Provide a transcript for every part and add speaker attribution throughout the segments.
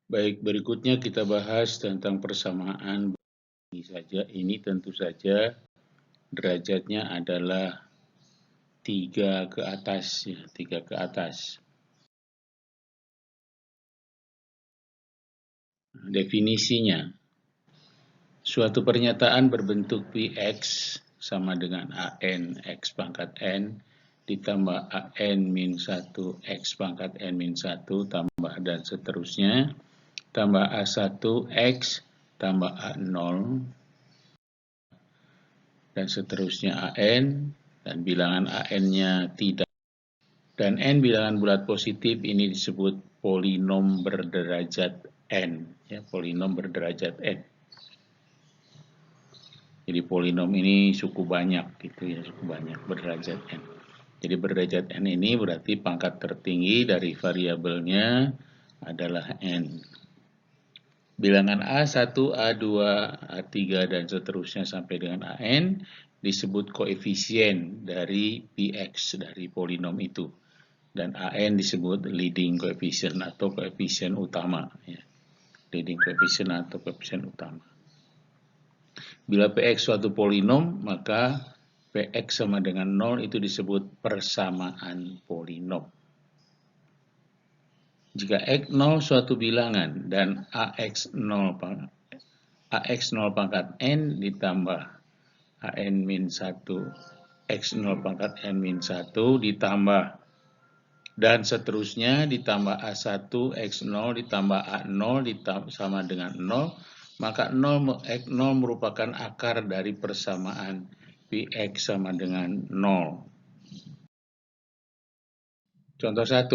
Speaker 1: Baik, berikutnya kita bahas tentang persamaan. Ini tentu saja derajatnya adalah 3 ke atas, ya, 3 ke atas. Definisinya, suatu pernyataan berbentuk Px sama dengan AN X pangkat N ditambah AN min 1 X pangkat N min 1 tambah dan seterusnya tambah A1 X tambah A0 dan seterusnya AN dan bilangan AN-nya tidak. Dan N bilangan bulat positif ini disebut polinom berderajat N, ya, polinom berderajat N. Jadi polinom ini suku banyak gitu ya, suku banyak berderajat N. Jadi berderajat N ini berarti pangkat tertinggi dari variabelnya adalah N. Bilangan A1, A2, A3, dan seterusnya sampai dengan AN disebut koefisien dari Px, dari polinom itu. Dan AN disebut leading coefficient atau koefisien utama. Ya. Leading coefficient atau koefisien utama. Bila Px suatu polinom, maka Px sama dengan 0 itu disebut persamaan polinom. Jika x0 suatu bilangan dan ax0 pangkat n ditambah an min 1 x0 pangkat n min 1 ditambah dan seterusnya ditambah a1 x0 ditambah a0 sama dengan 0, maka 0 merupakan akar dari persamaan Px sama dengan 0. Contoh 1.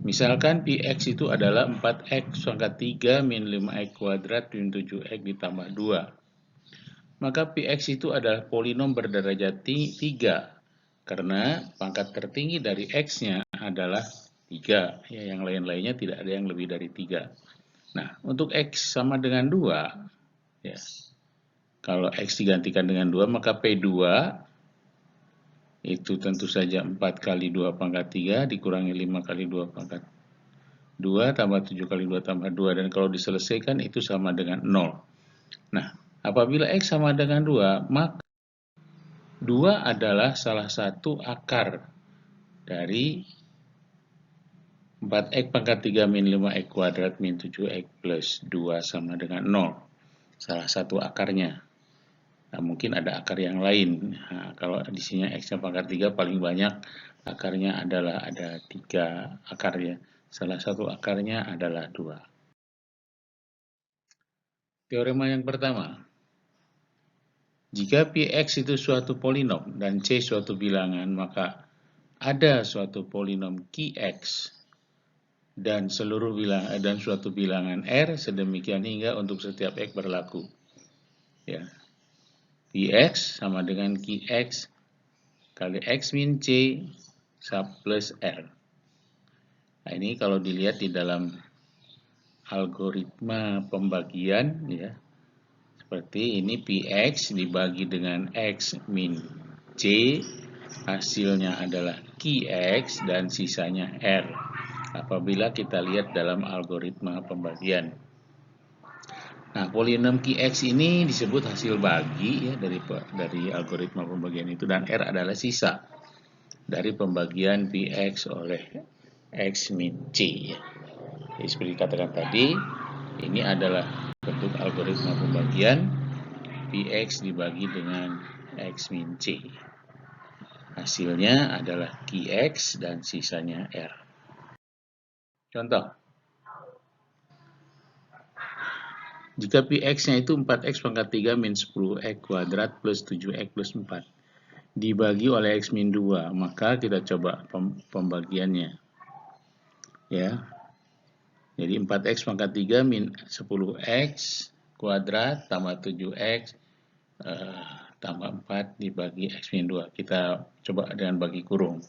Speaker 1: Misalkan Px itu adalah 4x pangkat 3 min 5x kuadrat min 7x ditambah 2. Maka Px itu adalah polinom berderajat 3. Karena pangkat tertinggi dari x-nya adalah 3. Ya, yang lain-lainnya tidak ada yang lebih dari 3. Nah, untuk x sama dengan 2, ya, kalau x digantikan dengan 2, maka P2 itu tentu saja 4 kali 2 pangkat 3 dikurangi 5 kali 2 pangkat 2 tambah 7 kali 2 tambah 2. Dan kalau diselesaikan itu sama dengan 0. Nah, apabila X sama dengan 2, maka 2 adalah salah satu akar dari 4x pangkat 3 min 5x kuadrat min 7x plus 2 sama dengan 0. Salah satu akarnya. Nah, mungkin ada akar yang lain. Nah, kalau di sini X-nya pangkat 3 paling banyak akarnya adalah ada 3 akar ya. Salah satu akarnya adalah 2. Teorema yang pertama. Jika Px itu suatu polinom dan C suatu bilangan, maka ada suatu polinom Qx dan suatu bilangan R sedemikian hingga untuk setiap X berlaku. Ya. Px sama dengan Qx kali X min C plus R. Nah, ini kalau dilihat di dalam algoritma pembagian, ya, seperti ini Px dibagi dengan X min C, hasilnya adalah Qx dan sisanya R. Apabila kita lihat dalam algoritma pembagian. Nah, polinom Qx ini disebut hasil bagi ya dari algoritma pembagian itu, dan R adalah sisa dari pembagian Px oleh X min C. Jadi seperti dikatakan tadi, ini adalah bentuk algoritma pembagian Px dibagi dengan X min C. Hasilnya adalah Qx dan sisanya R. Contoh. Jika Px-nya itu 4x pangkat 3 min 10x kuadrat plus 7x plus 4 dibagi oleh X min 2, maka kita coba pembagiannya. Ya. Jadi 4x pangkat 3 min 10x kuadrat tambah 7x tambah 4 dibagi X min 2. Kita coba dengan bagi kurung.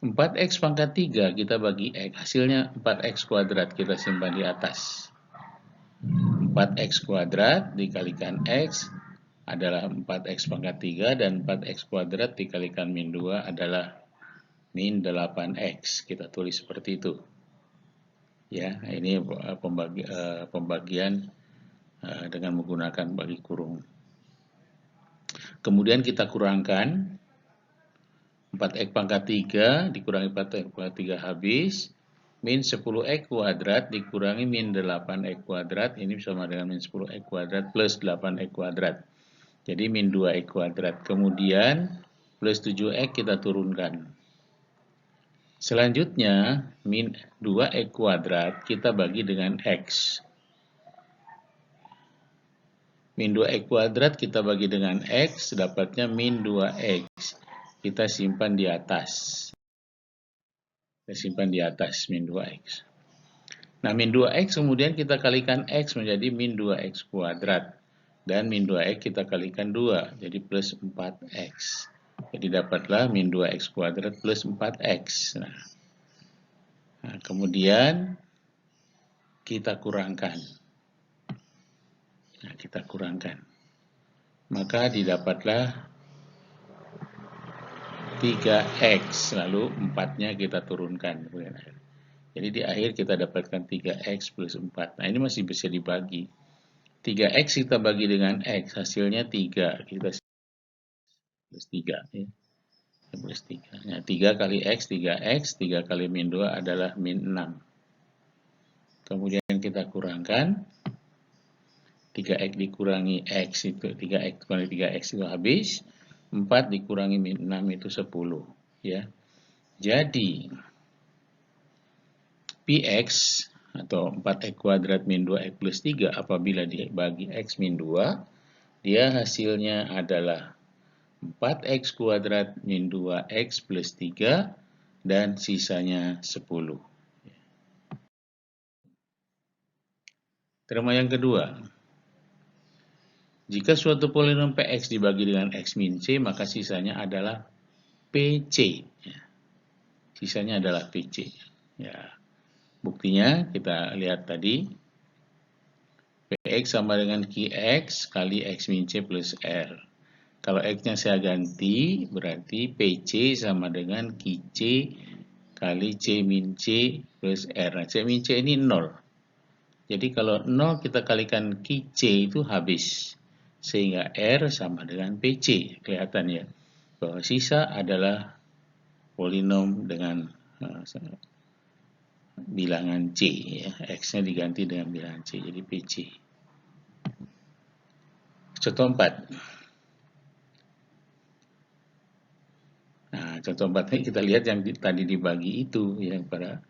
Speaker 1: 4x pangkat 3 kita bagi X, hasilnya 4x kuadrat, kita simpan di atas. 4x kuadrat dikalikan X adalah 4x pangkat 3 dan 4x kuadrat dikalikan min 2 adalah min 8x. Kita tulis seperti itu. Ya, ini pembagian dengan menggunakan bagi kurung. Kemudian kita kurangkan 4x pangkat 3 dikurangi 4x pangkat 3 habis. Min 10x kuadrat dikurangi min 8x kuadrat. Ini sama dengan min 10x kuadrat plus 8x kuadrat. Jadi min 2x kuadrat. Kemudian plus 7x kita turunkan. Selanjutnya min 2x kuadrat kita bagi dengan x. Min 2x kuadrat kita bagi dengan x, dapatnya min 2x. Kita simpan di atas. Kita simpan di atas min 2x. Nah, min 2x kemudian kita kalikan x menjadi min 2x kuadrat. Dan min 2x kita kalikan 2, jadi plus 4x. Jadi dapatlah min 2x kuadrat plus 4x. Nah, kemudian kita kurangkan. Nah, kita kurangkan. Maka didapatlah 3x, lalu 4-nya kita turunkan. Jadi di akhir kita dapatkan 3x plus 4. Nah, ini masih bisa dibagi. 3x kita bagi dengan x, hasilnya 3. Kita plus 3. Ya. Plus 3. Nah, 3 kali x, 3x. 3 kali min 2 adalah min 6. Kemudian kita kurangkan. 3x dikurangi x itu, 3x kali 3x itu habis. 4 dikurangi min 6 itu 10. Ya. Jadi, Px atau 4x kuadrat min 2x plus 3 apabila dibagi x min 2, dia hasilnya adalah 4x kuadrat min 2x plus 3 dan sisanya 10. Terma yang kedua. Jika suatu polinom Px dibagi dengan x min c, maka sisanya adalah Pc. Sisanya adalah Pc. Ya. Buktinya kita lihat tadi. Px sama dengan Qx kali x min c plus r. Kalau x-nya saya ganti, berarti Pc sama dengan Qc kali c min c plus r. Nah, c min c ini 0. Jadi kalau 0 kita kalikan Qc itu habis. Sehingga R sama dengan PC. Kelihatan ya, bahwa sisa adalah polinom dengan bilangan C. Ya. X-nya diganti dengan bilangan C, jadi PC. Contoh 4. Nah, contoh 4 ini kita lihat yang tadi dibagi itu, yang pada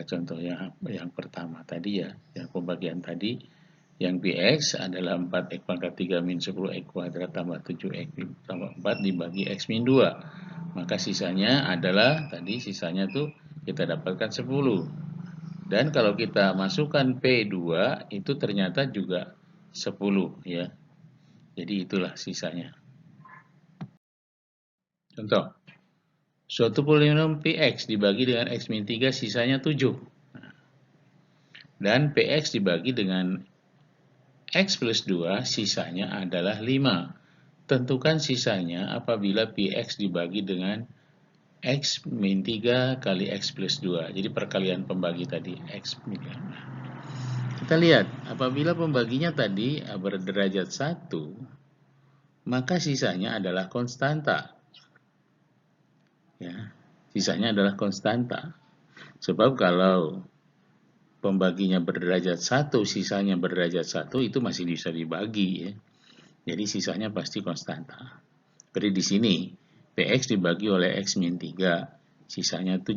Speaker 1: contoh yang pertama tadi ya, yang pembagian tadi. Yang Px adalah 4x pangkat 3 min 10x kuadrat tambah 7x tambah 4 dibagi x min 2. Maka sisanya adalah, tadi sisanya tuh kita dapatkan 10. Dan kalau kita masukkan P2 itu ternyata juga 10 ya. Jadi itulah sisanya. Contoh. Suatu polinom Px dibagi dengan x min 3 sisanya 7. Dan Px dibagi dengan x plus 2 sisanya adalah 5. Tentukan sisanya apabila Px dibagi dengan x min 3 kali x plus 2. Jadi perkalian pembagi tadi x min 3. Kita lihat, apabila pembaginya tadi berderajat 1, maka sisanya adalah konstanta. Ya, sisanya adalah konstanta. Sebab kalau pembaginya berderajat 1, sisanya berderajat 1, itu masih bisa dibagi ya. Jadi sisanya pasti konstanta. Seperti di sini, Px dibagi oleh x min 3, sisanya 7.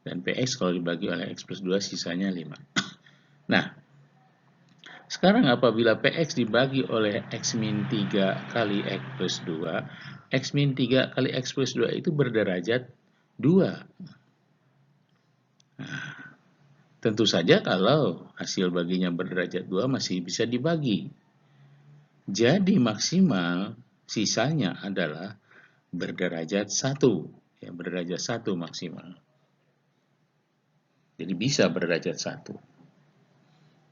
Speaker 1: Dan Px kalau dibagi oleh x plus 2, sisanya 5. Nah, sekarang apabila Px dibagi oleh x min 3 kali x plus 2, x min 3 kali x plus 2 itu berderajat 2. Nah, tentu saja kalau hasil baginya berderajat 2 masih bisa dibagi. Jadi maksimal sisanya adalah berderajat 1. Ya, berderajat 1 maksimal. Jadi bisa berderajat 1.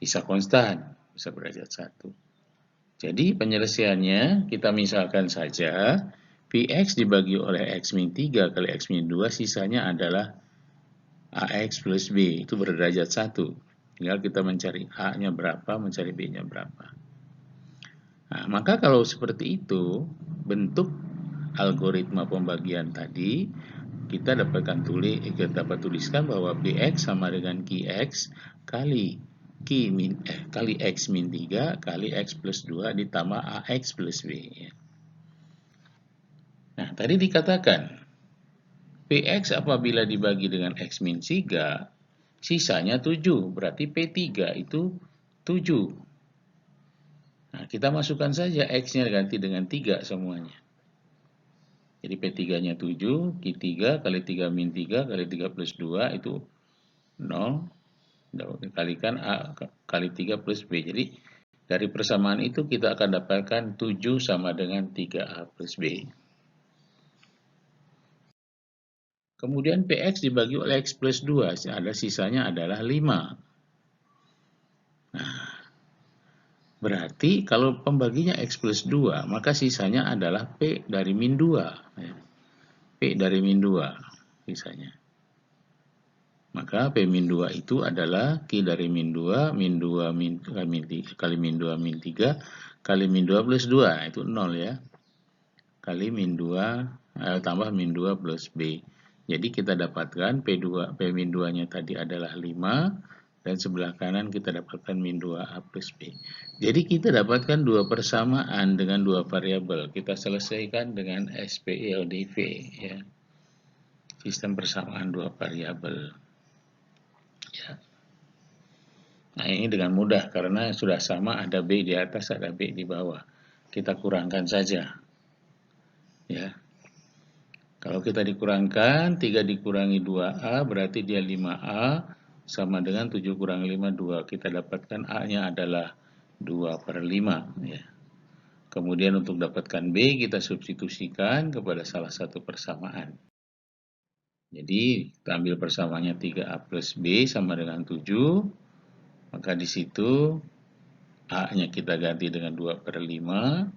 Speaker 1: Bisa konstan, bisa berderajat 1. Jadi penyelesaiannya kita misalkan saja Px dibagi oleh x min 3 kali x min 2 sisanya adalah AX plus B itu berderajat 1. Tinggal kita mencari A-nya berapa, mencari B-nya berapa. Nah, maka kalau seperti itu, bentuk algoritma pembagian tadi, kita dapat tuliskan bahwa BX sama dengan QX kali kali X min 3 kali X plus 2 ditambah AX plus B. Nah, tadi dikatakan PX apabila dibagi dengan X min 3, sisanya 7. Berarti P3 itu 7. Nah, kita masukkan saja X-nya ganti dengan 3 semuanya. Jadi P3-nya 7, Q3 kali 3 min 3 kali 3 plus 2 itu 0. Dikalikan A kali 3 plus B. Jadi dari persamaan itu kita akan dapatkan 7 sama dengan 3A plus B. Kemudian PX dibagi oleh X plus 2, sisanya adalah 5. Nah, berarti kalau pembaginya X plus 2, maka sisanya adalah P dari min 2. P dari min 2 sisanya. Maka P min 2 itu adalah Q dari min 2, min 2 kali min 2 min 3, kali min 2 plus 2, itu 0 ya. Kali min 2, tambah min 2 plus B. Jadi kita dapatkan P min 2-nya tadi adalah 5, dan sebelah kanan kita dapatkan min 2A plus B. Jadi kita dapatkan dua persamaan dengan dua variabel. Kita selesaikan dengan SPILDV ya. Sistem persamaan dua variabel. Ya. Nah, ini dengan mudah karena sudah sama, ada B di atas, ada B di bawah. Kita kurangkan saja. Ya. Kalau kita dikurangkan, 3 dikurangi 2A berarti dia 5A sama dengan 7 kurangi 5, 2. Kita dapatkan A-nya adalah 2/5. Ya. Kemudian untuk dapatkan B, kita substitusikan kepada salah satu persamaan. Jadi, kita ambil persamaannya 3A plus B sama dengan 7. Maka di situ A-nya kita ganti dengan 2/5.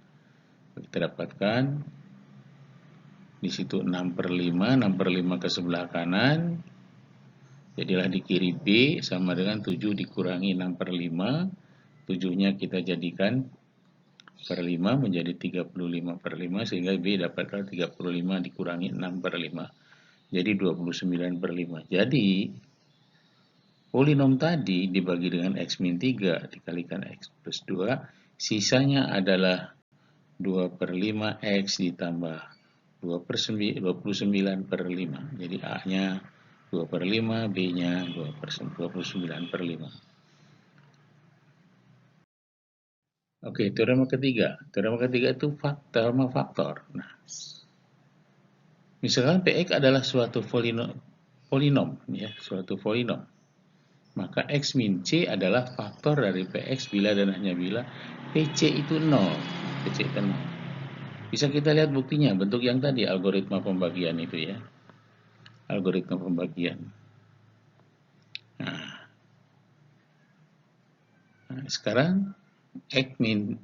Speaker 1: Kita dapatkan di situ 6/5, 6/5 ke sebelah kanan. Jadilah di kiri B sama dengan 7 dikurangi 6/5. 7-nya kita jadikan per 5 menjadi 35/5 sehingga B dapatkan 35 dikurangi 6/5. Jadi 29/5. Jadi polinom tadi dibagi dengan X min 3 dikalikan X plus 2, sisanya adalah 2/5 X ditambah 29/5. Jadi A-nya 2/5, B-nya 29/5. Oke, teorema ketiga. Teorema ketiga itu teorema faktor. Nah, misalkan PX adalah suatu polinom, ya, suatu polinom. Maka X min C adalah faktor dari PX bila dan hanya bila PC itu 0. PC itu 0. Bisa kita lihat buktinya, bentuk yang tadi, algoritma pembagian itu ya. Algoritma pembagian. Nah, sekarang X min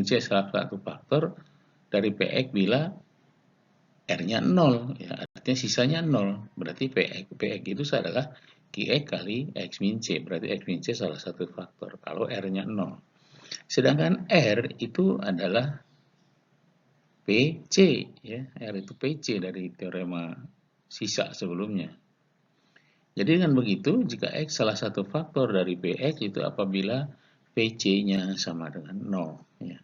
Speaker 1: C salah satu faktor dari PX bila R-nya 0. Ya, artinya sisanya 0. Berarti PX itu adalah QX kali X min C. Berarti X min C salah satu faktor. Kalau R-nya 0. Sedangkan R itu adalah PC, ya, R itu PC dari teorema sisa sebelumnya. Jadi dengan begitu, jika X salah satu faktor dari PX itu apabila PC-nya sama dengan 0. Ya.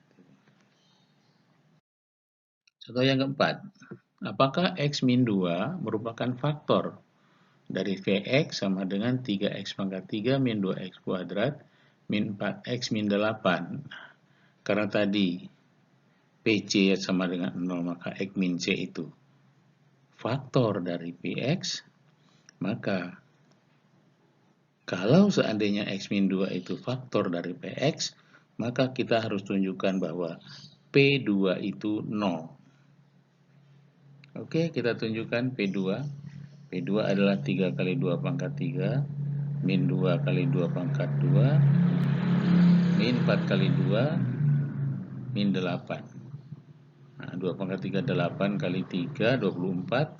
Speaker 1: Contoh yang keempat, apakah X min 2 merupakan faktor dari Vx sama dengan 3x pangkat 3 min 2x kuadrat min 4x min 8. Karena tadi PC sama dengan 0, maka X min C itu faktor dari Px, maka kalau seandainya X min 2 itu faktor dari Px, maka kita harus tunjukkan bahwa P2 itu 0. Oke, kita tunjukkan P2. P2 adalah 3 kali 2 pangkat 3, min 2 kali 2 pangkat 2, min 4 kali 2, min 8. Nah, 2 pangkat 3, 8 kali 3, 24.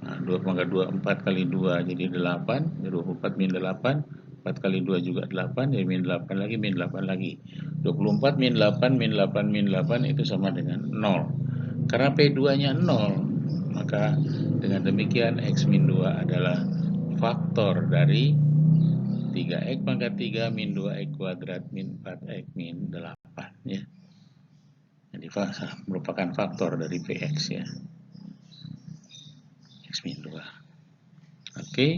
Speaker 1: Nah, 2 pangkat 2, 4 kali 2 jadi 8, 24 min 8, 4 kali 2 juga 8, jadi min 8 lagi, min 8 lagi. 24 min 8, min 8, min 8 itu sama dengan 0. Karena P2-nya 0, maka dengan demikian X min 2 adalah faktor dari 3X pangkat 3 min 2X kuadrat min 4X min 8 ya. Jadi merupakan faktor dari Px ya. X min 2. Oke.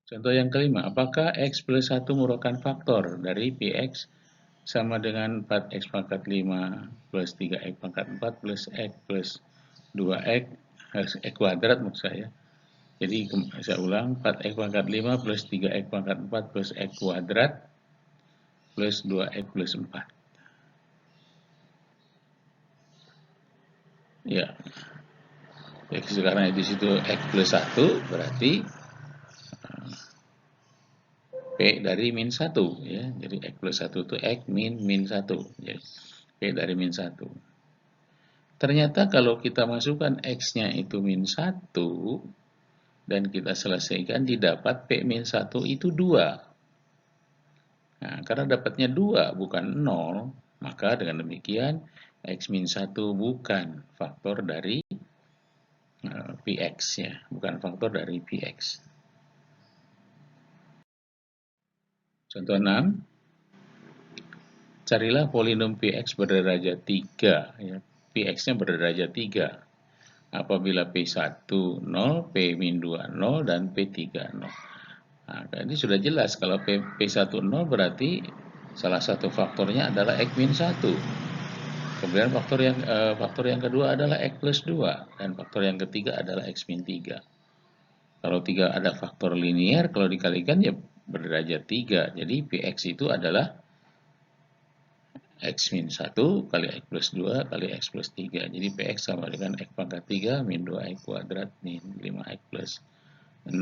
Speaker 1: Contoh yang kelima, apakah X plus 1 merupakan faktor dari Px sama dengan 4X pangkat 5 plus 3X pangkat 4 plus X plus 2X X kuadrat maksud saya. Jadi saya ulang, 4X pangkat 5 plus 3X pangkat 4 plus X kuadrat plus 2X plus 4. Ya. Karena di situ X plus 1 berarti P dari min 1 ya. Jadi X plus 1 itu X min 1. Jadi P dari min 1. Ternyata kalau kita masukkan X-nya itu min 1 dan kita selesaikan didapat P min 1 itu 2. Nah, karena dapatnya 2 bukan 0, maka dengan demikian X min 1 bukan faktor dari Px ya, bukan faktor dari Px. Contoh 6. Carilah polinom Px berderajat 3 ya. Px-nya berderajat 3 apabila P1 0, P min 2 0 dan P3 0. Nah, ini sudah jelas kalau P1 0 berarti salah satu faktornya adalah X min 1. Kemudian faktor yang kedua adalah X plus 2 dan faktor yang ketiga adalah X min 3. Kalau 3 ada faktor linier, kalau dikalikan ya berderajat 3. Jadi Px itu adalah X min 1 kali X plus 2 kali X plus 3. Jadi Px sama dengan X pangkat 3 min 2X kuadrat min 5X plus 6.